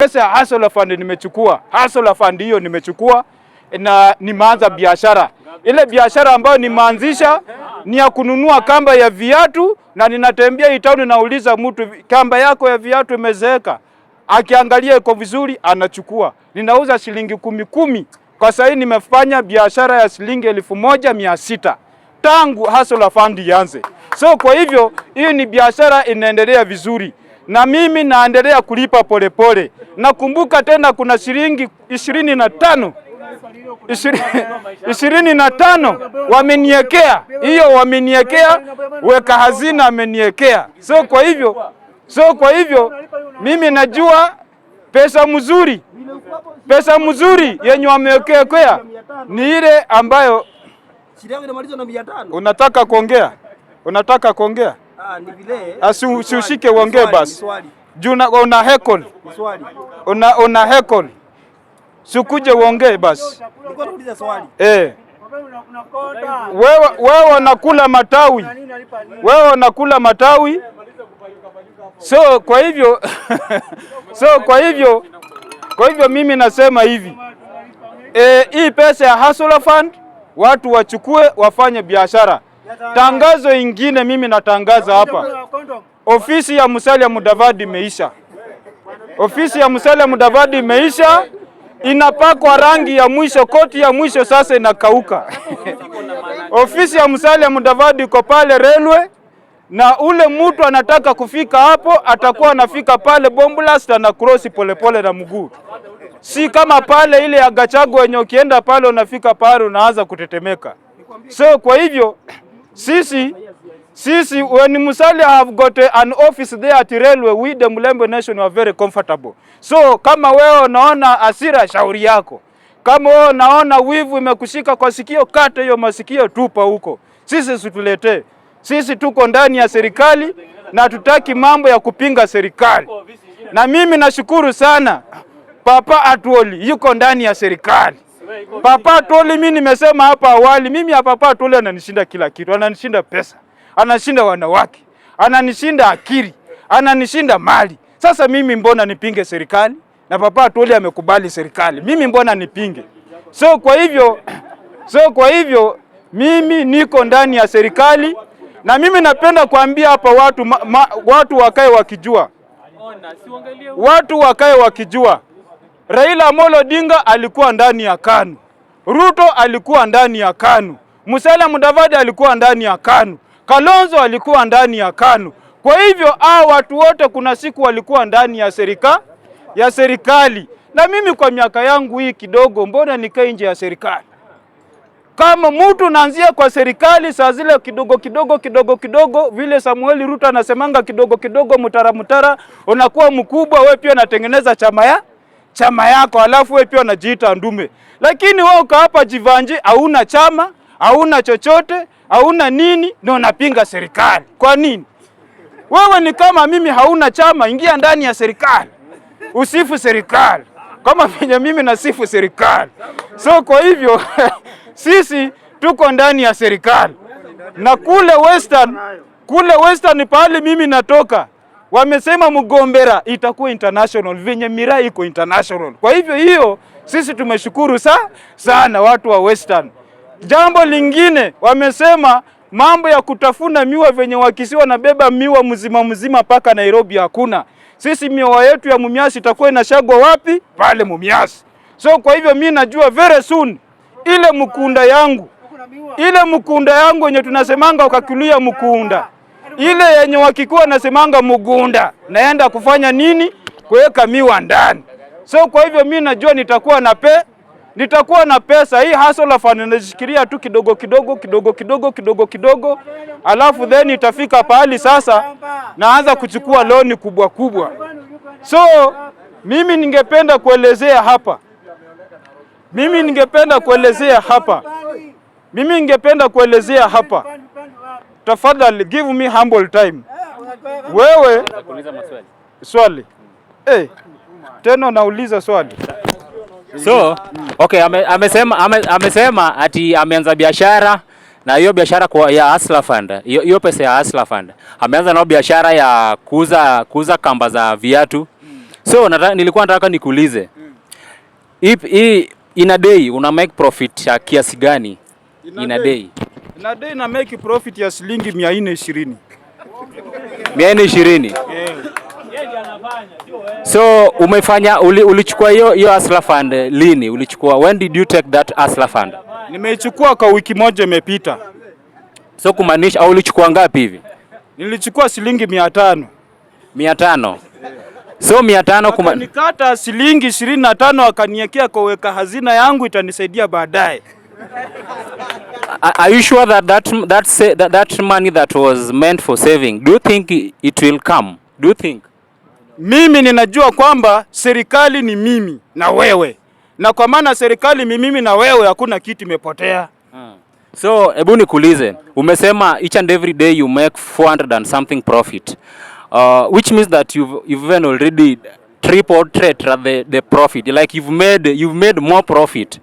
Pesa ya Hustler Fund nimechukua. Hustler Fund hiyo nimechukua na nimeanza biashara. Ile biashara ambayo nimeanzisha ni ya kununua kamba ya viatu, na ninatembea itaoni nauliza mtu, kamba yako ya viatu imezeeka? Akiangalia iko vizuri anachukua. Ninauza shilingi 10. Kwa sasa nimefanya biashara ya shilingi 1600 tangu Hustler Fund ianze. So kwa hivyo hiyo ni biashara inaendelea vizuri. Na mimi naendelea kulipa polepole. Nakumbuka tena kuna shilingi 25 wameniekea. Hiyo wameniekea, weka hazina ameniekea. So kwa hivyo mimi najua pesa mzuri yenye wamewekea ni ile ambayo unataka kuongea. Ni vile. Ushike uongee basi. Juna una heckle. Una heckle. Sikuje uongee basi. Nilikuwa nauliza swali. Wewe unakula matawi. So kwa hivyo mimi nasema hivi. Hii pesa ya Hustler Fund watu wachukue wafanye biashara. Tangazo ingine mimi natangaza hapa. Ofisi ya Musalia Mudavadi imeisha. Inapakwa rangi ya mwisho, koti ya mwisho sasa inakauka. Ofisi ya Musalia Mudavadi iko pale railway, na ule mtu anataka kufika hapo atakuwa anafika pale Bomblast na cross polepole na mguu. Si kama pale ile ya Gachagua wenye ukienda pale unafika pale unaanza kutetemeka. So kwa hivyo sisi when Musalia have got an office there at railway, we the Mulembe Nation are very comfortable. So kama wewe unaona asira, shauri yako. Kama wewe unaona wivu imekushika kwa sikio, kata hiyo masikio, tupa huko. Sisi situletee. Sisi tuko ndani ya serikali na tutaki mambo ya kupinga serikali. Na mimi nashukuru sana Papa Atwoli yuko ndani ya serikali. Papa Atwoli, mimi nimesema hapa awali, mimi ya Papa Atwoli ananishinda kila kitu. Ananishinda pesa, ananishinda wanawake, ananishinda akili, ananishinda mali. Sasa mimi mbona nipinge serikali? Na Papa Atwoli amekubali serikali. Mimi mbona nipinge? So kwa hivyo mimi niko ndani ya serikali, na mimi napenda kuambia hapa watu wakae wakijua. Raila Amolo Odinga alikuwa ndani ya KANU. Ruto alikuwa ndani ya KANU. Musalia Mudavadi alikuwa ndani ya KANU. Kalonzo alikuwa ndani ya KANU. Kwa hivyo watu wote kuna siku walikuwa ndani ya serikali. Na mimi kwa miaka yangu hii kidogo, mbona nikae nje ya serikali? Kama mtu naanzia kwa serikali saa zile kidogo vile Samuel Ruto anasemanga kidogo mutara unakuwa mkubwa, wewe pia unatengeneza chama yako, alafu wewe pia unajiita ndume. Lakini wewe uko hapa Jivanji, hauna chama, hauna chochote, hauna nini, na unapinga serikali. Kwa nini? Wewe ni kama mimi, hauna chama, ingia ndani ya serikali. Usifu serikali kama vile mimi nasifu serikali. So kwa hivyo sisi tuko ndani ya serikali. Na kule Western pale mimi natoka, wamesema Mugombera itakuwa international, venye Mirai iko international. Kwa hivyo hiyo sisi tumeshukuru sana watu wa Western. Jambo lingine wamesema mambo ya kutafuna miwa venye wakisiwa na beba miwa mzima paka Nairobi hakuna. Sisi miwa yetu ya Mumias itakuwa inashagwa wapi? Pale Mumias. So kwa hivyo mimi najua very soon ile mkunda yangu yenye tunasemanga ukakulia mkunda, ile yenye wakikuwa nasemanga mugunda, naenda kufanya nini? Kuweka miwa ndani. So kwa hivyo mimi najua nitakuwa na pesa. Hii Hustler Fund najishikilia tu kidogo, alafu then itafika pahali sasa naanza kuchukua loni kubwa. So mimi ningependa kuelezea hapa. Tafadhali give me humble time. Wewe swali. Tena nauliza swali. So, okay, amesema ati ameanza biashara na hiyo biashara ya Hustler Fund. Hiyo pesa ya Hustler Fund. Ameanza na biashara ya kuuza kamba za viatu. So nilikuwa nataka nikuulize. In a day una make profit ya kiasi gani? In a day na make profit ya shilingi 420. 420. So umefanya ulichukua hiyo Hustler Fund lini? When did you take that Hustler Fund? Nimeichukua kwa wiki moja imepita. So kumaanisha ulichukua ngapi hivi? Nilichukua shilingi 500. 500. So 500 nikata shilingi 25 akaniwekea kwa weka hazina yangu itanisaidia baadaye. Are you sure that money that was meant for saving, do you think it will come? Do you think? Mimi ninajua kwamba serikali ni mimi na wewe. Na kwa maana serikali ni mimi na wewe hakuna kitu imepotea. So, hebu nikuulize, umesema each and every day you make 400 and something profit. Which means that you've even already tripled the profit. Like you've made more profit.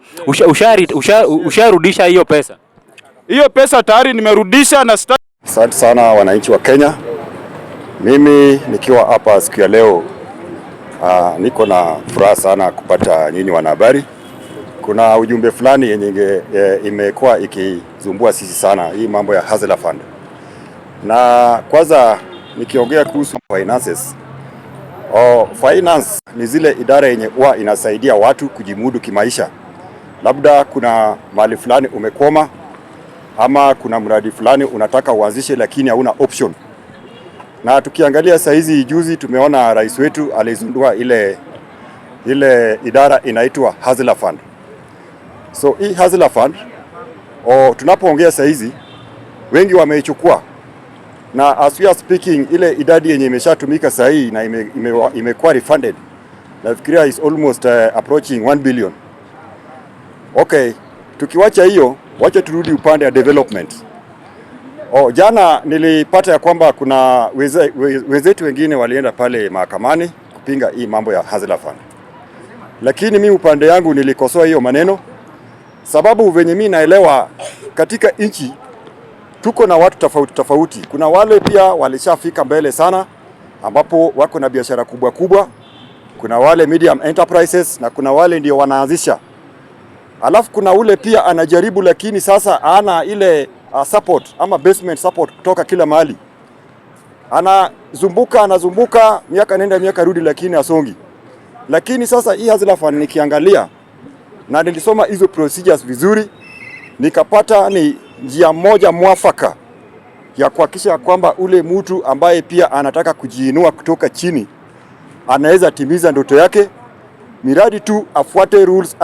Usharudisha hiyo pesa? Hiyo pesa tayari nimerudisha na Asante sana wananchi wa Kenya. Mimi nikiwa hapa siku ya leo niko na furaha sana kupata nyinyi wanahabari. Kuna ujumbe fulani yenye imekuwa ikizumbua sisi sana, hii mambo ya Hustler Fund. Na kwanza nikiongea kuhusu finances. Finance ni zile idara yenye huwa inasaidia watu kujimudu kimaisha. Labda kuna mali fulani umekwama ama kuna mradi fulani unataka uanzishe lakini hauna option. Na tukiangalia saa hizi juzi tumeona rais wetu alizindua ile idara inaitwa Hustler Fund. So hii Hustler Fund tunapoongea saa hizi wengi wameichukua. Na as we are speaking ile idadi yenye imeshatumika saa hii na imekuwa refunded. Nafikiria is almost approaching 1 billion. Okay, tukiwacha hiyo, wacha turudi upande ya development. Jana nilipata ya kwamba kuna wenzetu wengine walienda pale mahakamani kupinga hii mambo ya Hustler Fund. Lakini mimi upande yangu nilikosoa hiyo maneno sababu venye mimi naelewa katika nchi tuko na watu tofauti tofauti. Kuna wale pia walishafika mbele sana ambapo wako na biashara kubwa kubwa. Kuna wale medium enterprises na kuna wale ndio wanaanzisha. Alafu kuna ule pia anajaribu lakini sasa ana ile support ama basement support kutoka kila mahali. Anazumbuka miaka nenda miaka rudi lakini asongi. Lakini sasa hii Hustler Fund nikiangalia na nilisoma hizo procedures vizuri nikapata ni njia moja mwafaka ya kuhakikisha kwamba ule mtu ambaye pia anataka kujiinua kutoka chini anaweza timiza ndoto yake miradi tu afuate rules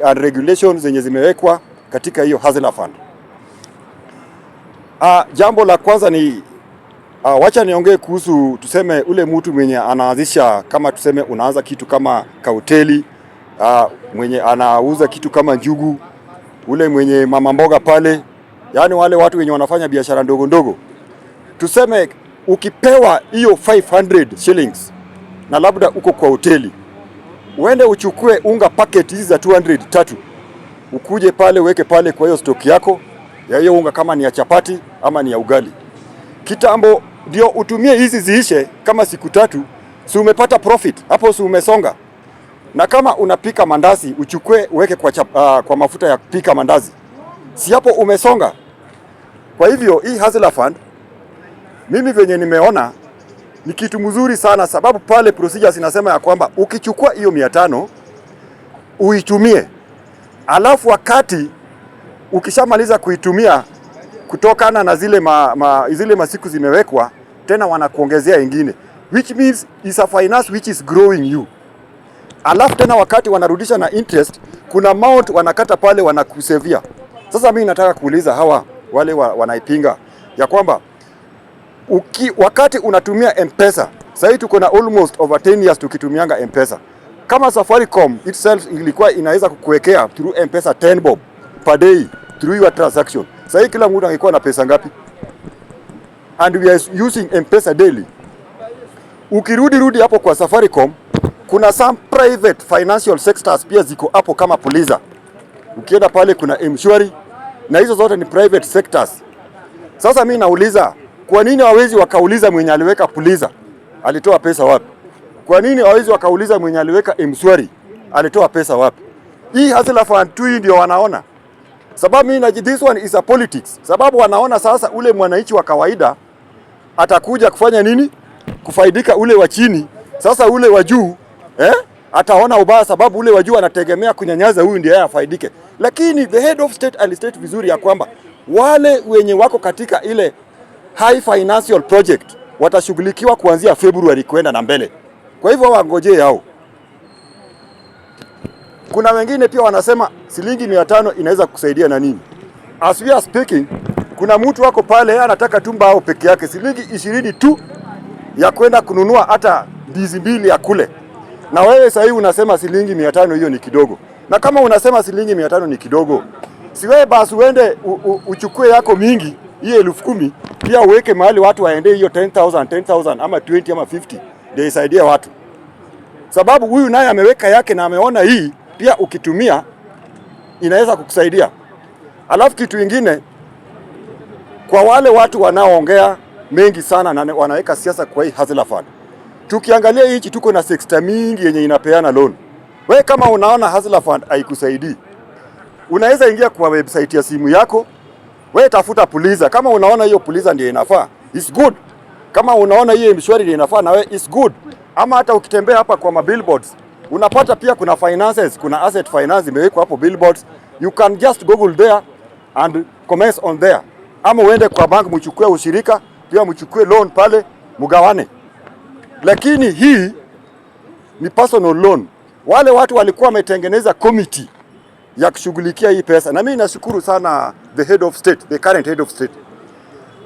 and regulations zenye zimewekwa katika hiyo Hustler Fund. Jambo la kwanza ni wacha niongee kuhusu tuseme ule mtu mwenye anaanzisha kama tuseme unaanza kitu kama kahoteli, mwenye anauza kitu kama njugu, ule mwenye mama mboga pale, yani wale watu wenye wanafanya biashara ndogo ndogo. Tuseme ukipewa hiyo 500 shillings na labda uko kwa hoteli, uende uchukue unga packet hizi za 200 tatu, ukuje pale uweke pale kwa hiyo stock yako ya hiyo unga kama ni ya chapati ama ni ya ugali. Kitambo ndio utumie hizi ziishe kama siku tatu, si umepata profit hapo, si umesonga. Na kama unapika mandazi uchukue uweke kwa mafuta ya kupika mandazi, si hapo umesonga. Kwa hivyo hii Hustler Fund mimi venye nimeona ni kitu mzuri sana sababu pale procedures inasema ya kwamba ukichukua hiyo 500 uitumie. Alafu wakati ukishamaliza kuitumia kutokana na zile masiku zimewekwa tena wanakuongezea ingine, which means is a finance which is growing you. Alafu tena wakati wanarudisha na interest kuna amount wanakata pale wanakusevia. Sasa mimi nataka kuuliza hawa wale wanaipinga ya kwamba wakati unatumia M-Pesa, sasa tuko na almost over 10 years tukitumianga M-Pesa. Kama Safaricom itself ilikuwa inaweza kukuwekea through M-Pesa 10 bob per day through your transaction. Sasa kila mtu angekuwa na pesa ngapi? And we are using M-Pesa daily. Ukirudi hapo kwa Safaricom, kuna some private financial sectors pia ziko hapo kama Fuliza. Ukienda pale kuna M-Shwari na hizo zote ni private sectors. Sasa mimi nauliza, kwa nini hawezi wakauliza mwenye aliweka Fuliza alitoa pesa wapi? Kwa nini hawezi wakauliza mwenye aliweka M-Shwari alitoa pesa wapi? Hii Hustler Fund tu ndio wanaona. Sababu mimi this one is a politics. Sababu wanaona sasa ule mwananchi wa kawaida atakuja kufanya nini? Kufaidika ule wa chini. Sasa ule wa juu ataona ubaya, sababu ule wa juu anategemea kunyanyaza huyu ndiye afaidike. Lakini the head of state alistate vizuri ya kwamba wale wenye wako katika ile high financial project watashughulikiwa kuanzia February kwenda na mbele. Kwa hivyo wangojee hao. Kuna wengine pia wanasema shilingi 500 inaweza kusaidia na nini? As we are speaking, kuna mtu wako pale anataka tu mbao peke yake shilingi 20 tu ya kwenda kununua hata ndizi mbili ya kule. Na wewe sasa hivi unasema shilingi 500 hiyo ni kidogo. Na kama unasema shilingi 500 ni kidogo, si wewe basi uende uchukue yako mingi, hiyo 10,000 pia uweke mahali watu waende hiyo 10,000 ama 20 ama 50 ndio isaidie watu. Sababu huyu naye ameweka yake na ameona hii pia ukitumia inaweza kukusaidia. Alafu kitu kingine, kwa wale watu wanaoongea mengi sana na wanaweka siasa kwa hii Hustler Fund, tukiangalia hii tuko na sector mingi yenye inapeana loan. Wewe kama unaona Hustler Fund haikusaidii, unaweza ingia kwa website ya simu yako, wewe tafuta Puliza. Kama unaona hiyo Puliza ndio inafaa, it's good. Kama unaona hiyo M-Shwari ndio inafaa, na wewe it's good. Ama hata ukitembea hapa kwa mabillboards unapata pia kuna finances, kuna asset finance imewekwa hapo billboards. You can just Google there and commence on there. Ama uende kwa bank mchukue ushirika, pia mchukue loan pale mugawane. Lakini hii ni personal loan. Wale watu walikuwa wametengeneza committee ya kushughulikia hii pesa. Na mimi nashukuru sana the head of state, the current head of state.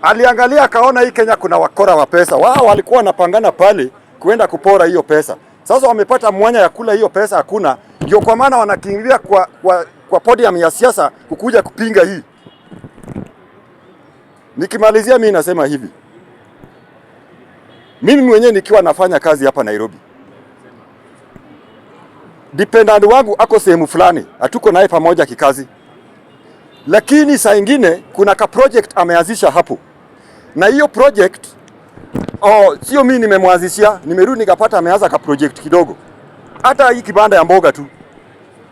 Aliangalia akaona hii Kenya kuna wakora wa pesa. Wao walikuwa wanapangana pale kuenda kupora hiyo pesa. Sasa wamepata mwanya ya kula hiyo pesa hakuna. Ndio kwa maana wanakimbia kwa podium ya siasa kukuja kupinga hii. Nikimalizia mimi nasema hivi. Mimi mwenyewe nikiwa nafanya kazi hapa Nairobi, dependent wangu ako sehemu fulani, hatuko naye pamoja kikazi. Lakini saa ingine kuna ka project ameanzisha hapo. Na hiyo project sio mimi nimemwanzishia, nimerudi nikapata ameanza ka project kidogo. Hata hii kibanda ya mboga tu.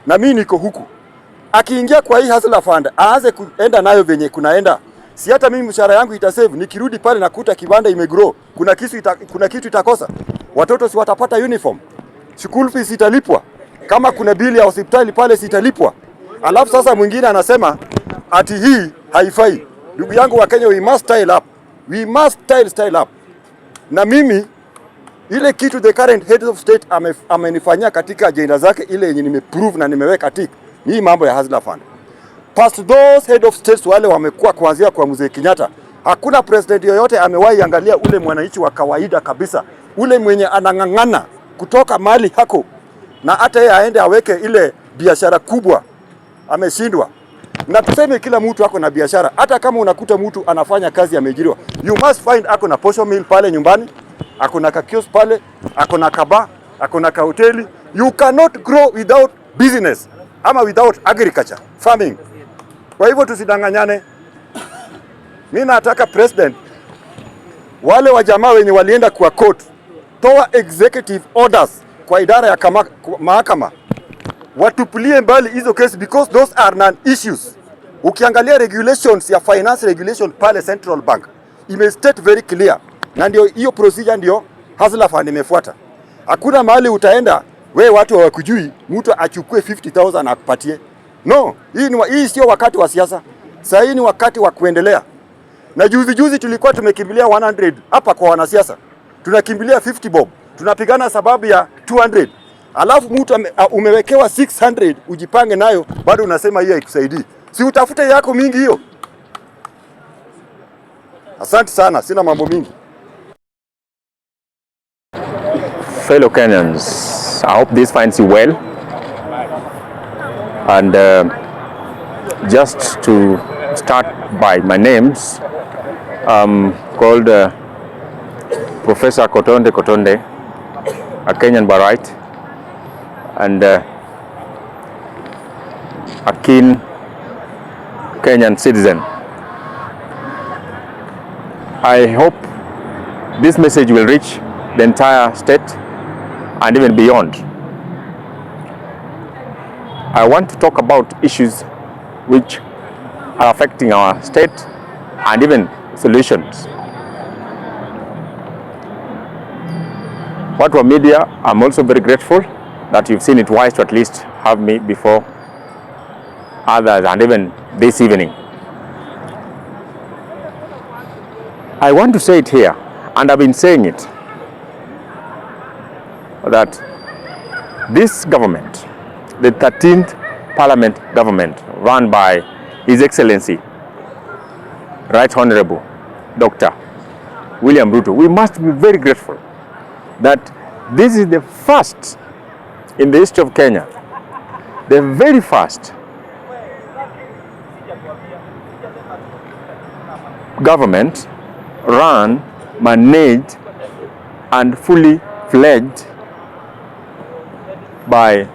Na mimi niko huku. Akiingia kwa hii Hustler Fund, aanze kuenda nayo venye kunaenda. Si hata mimi mshahara yangu itasave, nikirudi pale nakuta kibanda imegrow. Kuna kitu itakosa. Watoto si watapata uniform. School fees italipwa. Kama kuna bili ya hospitali pale sitalipwa. Alafu sasa mwingine anasema ati hii haifai. Ndugu yangu wa Kenya, we must style up. We must style up. Na mimi ile kitu the current head of state amenifanyia katika agenda zake ile yenye nimeprove na nimeweka tick, ni mambo ya Hustler Fund. Past those head of states wale wamekuwa kuanzia kwa Mzee Kenyatta, hakuna president yoyote amewahi angalia ule mwananchi wa kawaida kabisa, ule mwenye anang'ang'ana kutoka mali hako na hata yeye aende aweke ile biashara kubwa. Ameshindwa. Na tuseme kila mtu ako na biashara. Hata kama unakuta mtu anafanya kazi ameajiriwa, you must find ako na posho mill pale nyumbani, ako na kiosk pale, ako na kaba, ako na hoteli. You cannot grow without business ama without agriculture, farming. Kwa hivyo tusidanganyane. Mimi nataka president, wale wa jamaa wenye walienda kwa court, toa executive orders kwa idara ya mahakama, watupulie mbali hizo kesi because those are non-issues. Ukiangalia regulations ya finance regulation pale Central Bank imestate very clear, na ndio hiyo procedure ndio Hustler Fund imefuata. Hakuna mahali utaenda we watu hawakujui mtu achukue 50,000 akupatie. No, hii sio wakati wa siasa. Sasa hii ni wakati wa kuendelea. Na juzi tulikuwa tumekimbilia 100 hapa kwa wanasiasa. Tunakimbilia 50 bob. Tunapigana sababu ya 200. Alafu mtu umewekewa 600 ujipange nayo, bado unasema hiyo haikusaidii. Si utafute yako mingi hiyo. Asante sana, sina mambo mingi. Fellow Kenyans, I hope this finds you well. And just to start by my names, called Professor Kotonde, a Kenyan Barite, and a keen Kenyan citizen. I hope this message will reach the entire state and even beyond. I want to talk about issues which are affecting our state and even solutions. Watu wa media, I'm also very grateful that you've seen it wise to at least have me before others and even this evening. I want to say it here, and I've been saying it, that this government, the 13th Parliament government run by His Excellency, Right Honorable Dr. William Ruto, we must be very grateful that this is the first in the history of Kenya, the very first government run, managed, and fully fledged by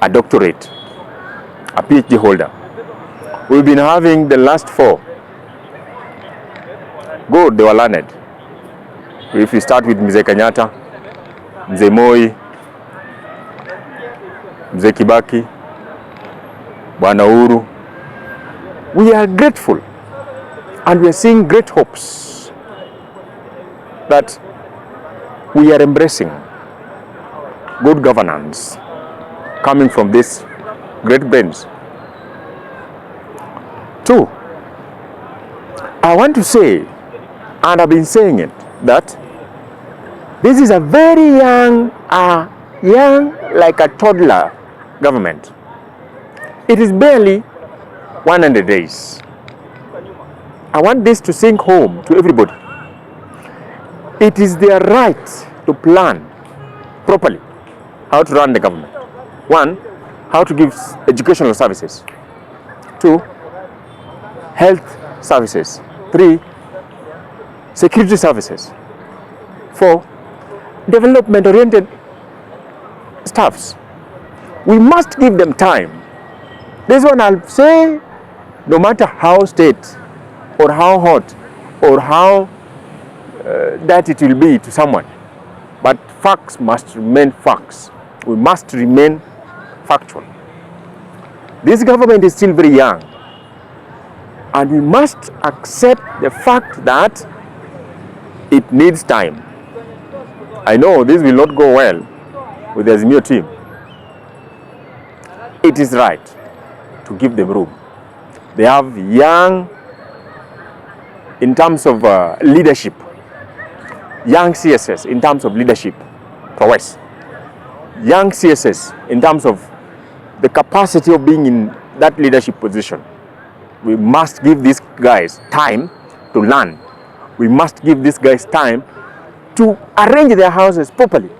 a doctorate, a PhD holder. We've been having the last four. Good, they were learned. If we start with Mzee Kenyatta, Mzee Moi, Mzee Kibaki, Bwana Uhuru, we are grateful and we are seeing great hopes that we are embracing good governance coming from these great brains. Two, I want to say, and I've been saying it, that this is a very young like a toddler government. It is barely 100 days. I want this to sink home to everybody. It is their right to plan properly how to run the government. One, how to give educational services. Two, health services. Three, security services. Four, development-oriented staffs. We must give them time. This one I'll say, no matter how state or how hot or how that it will be to someone, but facts must remain facts. We must remain factual. This government is still very young, and we must accept the fact that it needs time. I know this will not go well with the Azimio team. It is right to give them room. They have young, in terms of leadership, young CSS in terms of leadership prowess, young CSS in terms of the capacity of being in that leadership position. We must give these guys time to learn. We must give these guys time to arrange their houses properly.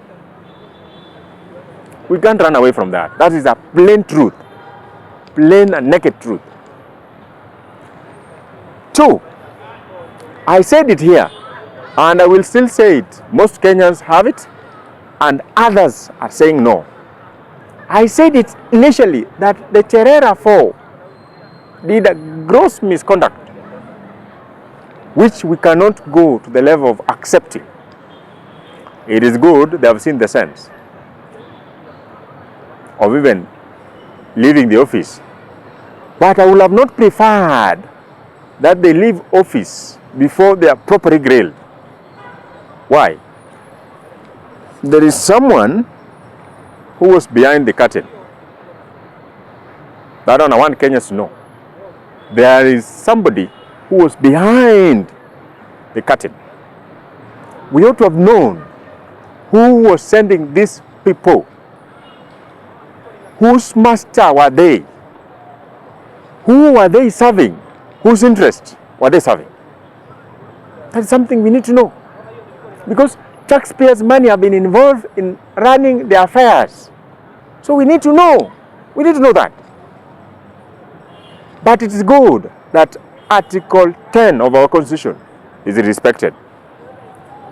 We can't run away from that. That is a plain truth, plain and naked truth. Two, I said it here, and I will still say it. Most Kenyans have it, and others are saying no. I said it initially that the Cherera 4 did a gross misconduct, which we cannot go to the level of accepting. It is good they have seen the sense of even leaving the office. But I would have not preferred that they leave office before they are properly grilled. Why? There is someone who was behind the curtain. That one I want Kenyans to know. There is somebody who was behind the curtain. We ought to have known who was sending these people. Whose master were they? Who were they serving? Whose interest were they serving? That's something we need to know. Because taxpayers' money have been involved in running the affairs. So we need to know. We need to know that. But it is good that Article 10 of our Constitution is respected.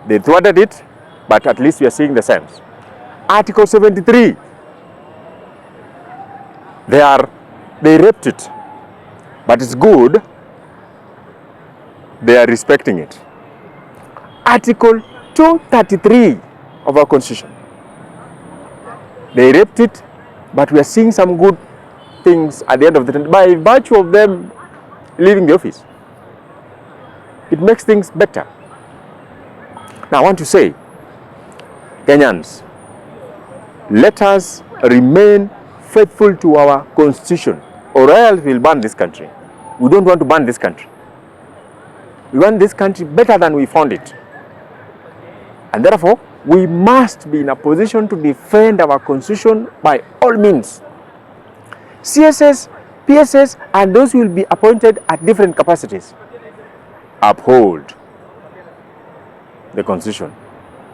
They thwarted it, but at least we are seeing the sense. Article 73, they raped it, but it's good they are respecting it. Article 233 of our Constitution They raped it, but we are seeing some good things at the end of the day by virtue of them leaving the office. It makes things better. Now I want to say, Kenyans, let us remain faithful to our constitution, or else we'll ban this country. We don't want to ban this country. We want this country better than we found it. And therefore, we must be in a position to defend our constitution by all means. CSS, PSS, and those who will be appointed at different capacities, uphold the constitution.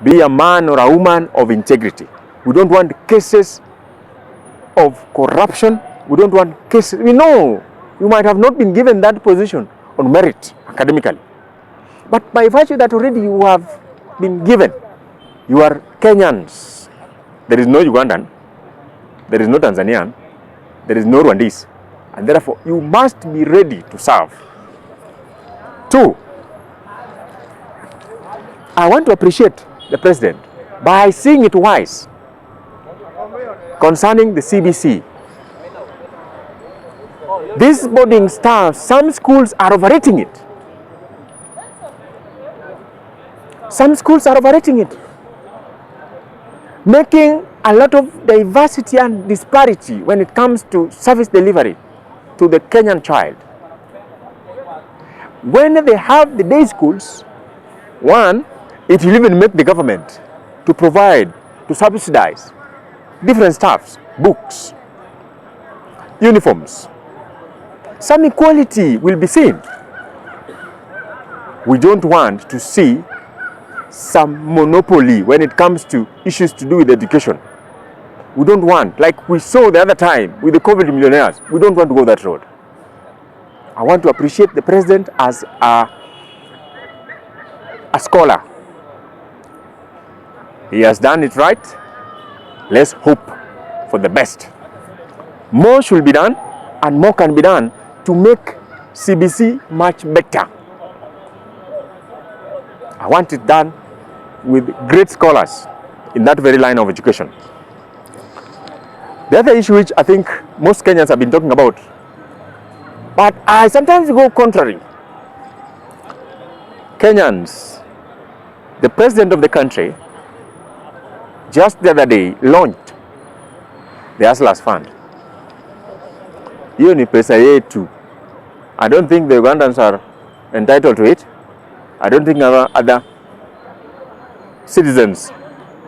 Be a man or a woman of integrity. We don't want cases of corruption. We don't want cases. We know you might have not been given that position on merit academically, but by virtue that already you have been given, you are Kenyans. There is no Ugandan, there is no Tanzanian, there is no Rwandese, and therefore you must be ready to serve. 2, I want to appreciate the president by seeing it wise concerning the CBC. This boarding staff, some schools are overrating it. Some schools are overrating it, making a lot of diversity and disparity when it comes to service delivery to the Kenyan child. When they have the day schools, one, it will even make the government to provide, to subsidize different staffs, books, uniforms. Some equality will be seen. We don't want to see some monopoly when it comes to issues to do with education. We don't want, like we saw the other time with the COVID millionaires, we don't want to go that road. I want to appreciate the president as a scholar. He has done it right. Let's hope for the best. More should be done and more can be done to make CBC much better. I want it done with great scholars in that very line of education. The other issue which I think most Kenyans have been talking about, but I sometimes go contrary. Kenyans, the president of the country, just the other day launched the Hustlers Fund. Hiyo ni pesa yetu. I don't think the Ugandans are entitled to it. I don't think other citizens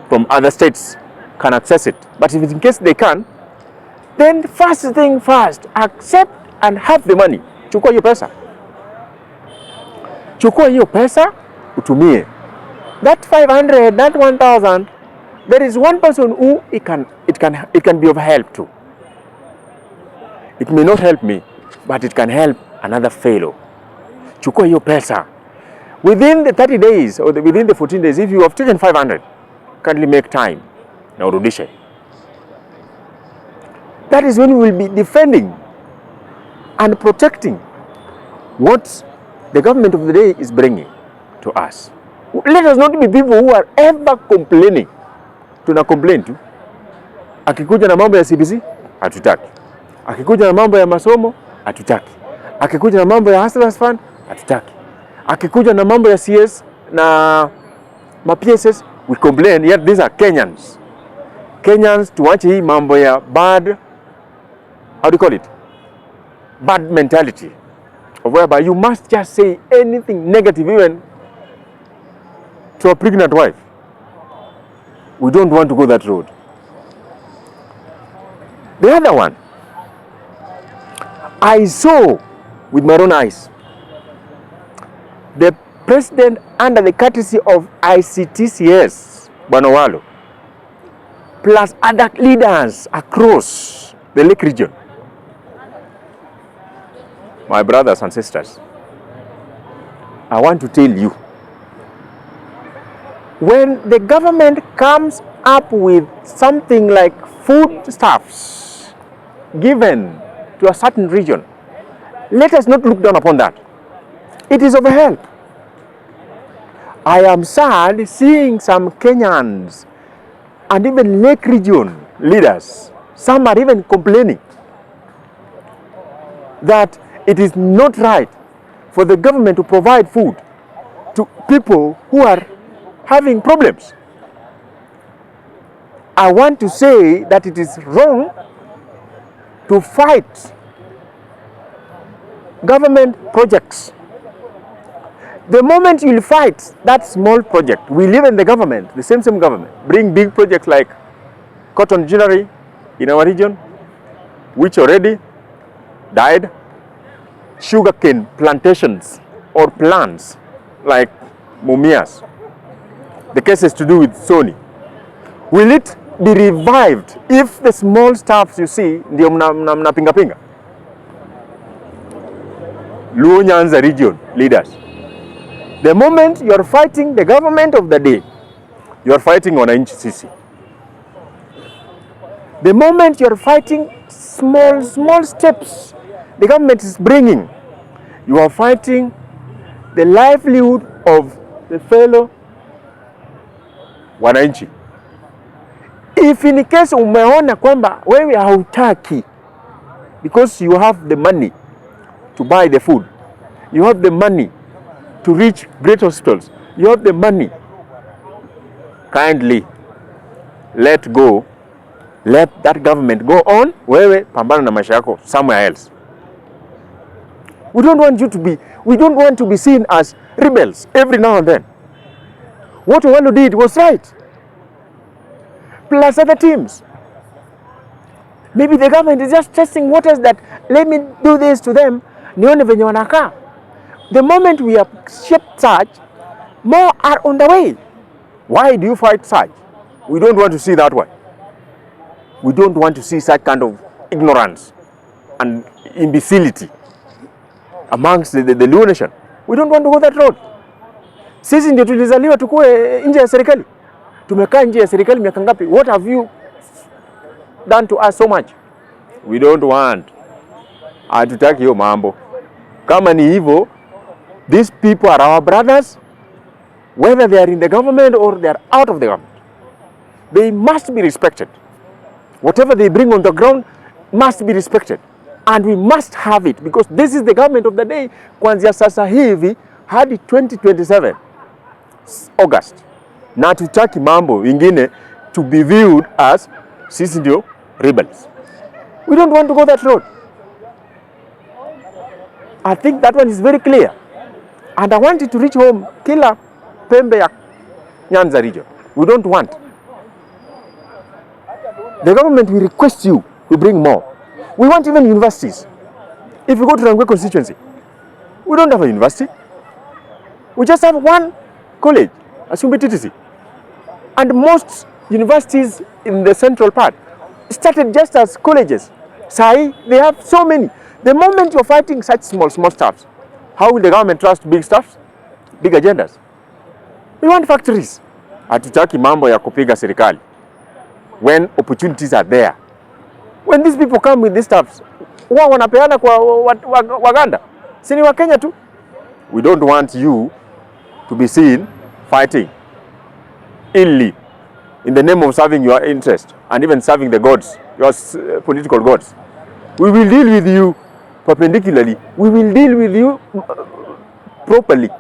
from other states can access it. But if in case they can, then first thing first, accept and have the money. Chukua hiyo pesa. Chukua hiyo pesa, utumie. That 500, that 1,000, there is one person who it can be of help to. It may not help me, but it can help another fellow. Chukua hiyo pesa. Within the 30 days or within the 14 days, if you have taken 500, kindly make time. Na urudishe. That is when we will be defending and protecting what the government of the day is bringing to us. Let us not be people who are ever complaining. Tuna complain tu. Akikuja na mambo ya CBC, hatutaki. Akikuja na mambo ya masomo, hatutaki. Akikuja na mambo ya Hustlers Fund, hatutaki. Akikuja na mambo ya CS na PSS, we complain, yet these are Kenyans. Kenyans, tuache hii mambo ya bad, how do you call it? Bad mentality. Of whereby you must just say anything negative even to a pregnant wife. We don't want to go that road. The other one, I saw with my own eyes the president under the courtesy of ICTCS, Bwana Owalo, plus other leaders across the Lake region. My brothers and sisters, I want to tell you, when the government comes up with something like foodstuffs given to a certain region, let us not look down upon that. It is of help. I am sad seeing some Kenyans and even Lake region leaders, some are even complaining that it is not right for the government to provide food to people who are having problems. I want to say that it is wrong to fight government projects. The moment you'll fight that small project, we live in the government, the same government, bring big projects like cotton ginnery in our region, which already died, sugarcane plantations or plants like Mumias, the cases to do with Sony. Will it be revived if the small staffs you see ndio mnapinga? Luo Nyanza region leaders, the moment you are fighting the government of the day, you are fighting wananchi sisi. The moment you are fighting small steps the government is bringing, you are fighting the livelihood of the fellow wananchi. If in case umeona kwamba wewe hautaki because you have the money to buy the food, you have the money to reach great hospitals, you have the money, kindly let that government go on. Wewe pambana na maisha yako somewhere else. We don't want to be seen as rebels every now and then. What Owalo did was right. Plus other teams. Maybe the government is just testing waters that let me do this to them. Nione venye wanakaa. The moment we have shaped such, more are on the way. Why do you fight such? We don't want to see that one. We don't want to see such kind of ignorance and imbecility amongst the Luo nation. We don't want to go that road. Sisi ndio tulizaliwa tukue nje ya serikali. Tumekaa nje ya serikali miaka ngapi? What have you done to us so much? We don't want. Hatutaki hiyo mambo. Kama ni hivyo, these people are our brothers, whether they are in the government or they are out of the government. They must be respected. Whatever they bring on the ground must be respected. And we must have it because this is the government of the day kuanzia sasa hivi hadi 2027 August. Na tutaki mambo ingine to be viewed as sisi ndio rebels. We don't want to go that road. I think that one is very clear. And I want it to reach home kila pembe ya Nyanza region. We don't want. The government will request you to bring more. We want even universities. If you go to Rangwe constituency, we don't have a university. We just have one college, Asumbi TTC. And most universities in the central part started just as colleges. Sai, they have so many. The moment you're fighting such small stuffs, how will the government trust big stuffs? Big agendas? We want factories. Hatutaki mambo ya kupiga serikali. When opportunities are there. When these people come with these stuffs, huwa wanapeana kwa Waganda. Si ni wa Kenya tu. We don't want you to be seen fighting illy in the name of serving your interest and even serving the gods, your political gods. We will deal with you perpendicularly. We will deal with you properly.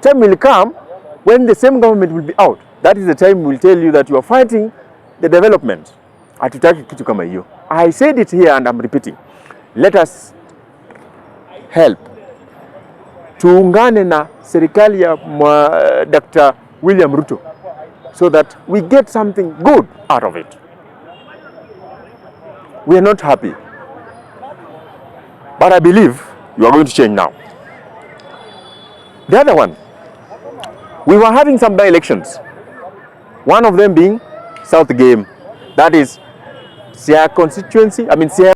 Time will come when the same government will be out. That is the time we will tell you that you are fighting the development. Hatutaki kitu kama hiyo. I said it here and I'm repeating. Let us help. Tuungane na serikali ya Dr. William Ruto so that we get something good out of it. We are not happy. But I believe you are going to change now. The other one, we were having some by-elections. One of them being South Game. That is Siaya constituency, Siaya